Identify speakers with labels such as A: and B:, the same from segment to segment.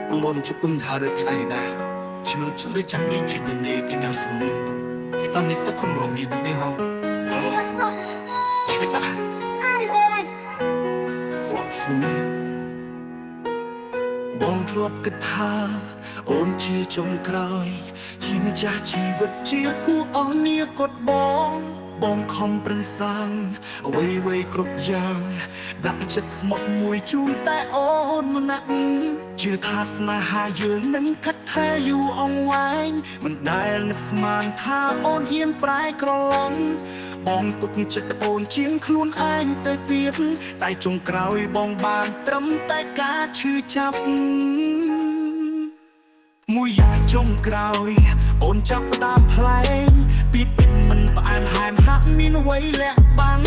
A: 넌 조금 다르게 지금 줄을 잡기 기분이 그냥 숨 일단 있었던 거 믿으며បងធ្លាប់គិតថាអូនជាចុងក្រោយជាម្ចាស់ជីវិតជាគូអស់នាគតបងខំប្រឹងសាំងអ្វីគ្រប់យ៉ាងដាក់ចិត្តស្មោះមួយជូនតែអូនម្នាក់ជឿថាស្នេហាយើងនឹងខិតខែយូរអង្វែងមិនដែលនឹកស្មានថាអូនហ៊ានប្រែក្រឡំបងទុកចិត្តអូនជាងខ្លួនឯងទៅទៀតតែចុងក្រោយបងបានត្រឹមតែការឈឺចាប់មួយយ៉ាងចុងក្រោយអូនចាប់ផ្ដើមផ្លែងពីពិតមិនផ្អែមហែមហាក់មានអ្វីលាក់បាំង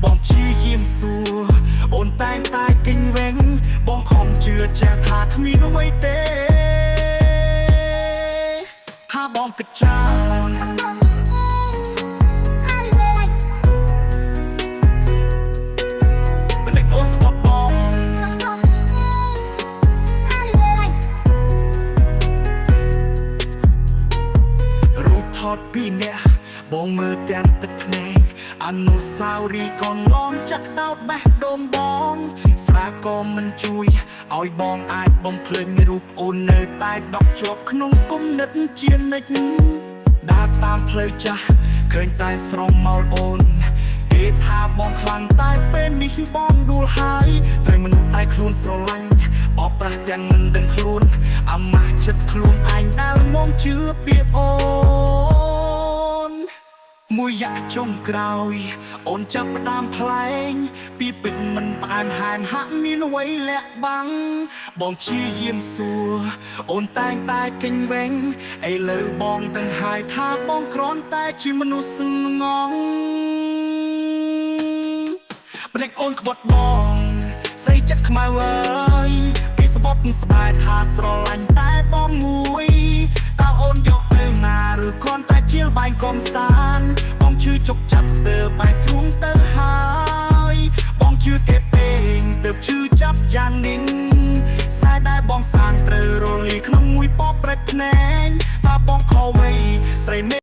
A: បងព្យាយាមសួរអូនតែងតែកេញវែងបងខំជឿជាក់ថាគ្មានអ្វីទេថាបងគិតច្រើនពីអ្នកបងមើលទាំងទឹកភ្នែកអនុស្សាវរីយ៍កូនឡងចាក់ដោតបេះដូងបងស្រាក៏មិនជួយឲ្យបងអាចបំភ្លេចរូបអូននៅតែដក់ជាប់ក្នុងគំនិតជានិច្ចដើរតាមផ្លូវចាស់ឃើញតែស្រមោលអូនគេថាបងខ្លាំងតែពេលនេះបងដួលហើយត្រូវមនុស្សតែខ្លួនស្រឡាញ់បបប្រាស់ទាំងមិនដឹងខ្លួនអាម៉ាស់ចិត្តខ្លួនឯងដែលមកជឿពាក្យអូនមួយយ៉ាងចុងក្រោយអូនចាប់ផ្ដើមផ្លែងពីពិតមិនផ្អែមហែមហាក់មានអ្វីលាក់បាំងបងព្យាយាមសួរអូនតែងតែកេញវែងឥឡូវបងទាំងហើយថាបងគ្រាន់តែជាមនុស្សស្ងងភ្នែកអូនក្បត់បងស្រីចិត្តខ្មៅអើយគេស្បត់ស្បែកថាស្រឡាញ់តែបងមួយតើអូនយកទៅណាឬគ្រាន់តែជាលបែងកំសាន្តបងជឿជប់ចាប់ស្ទើរបែកទ្រូងទៅហើយបងជឿគេពេងទើបជឿចាប់យ៉ាងនេះស្នេហ៍ដែលបងសាងត្រូវរលាយក្នុងមួយពពព្រឹកភ្នែកតើបងខុសអ្វីស្រី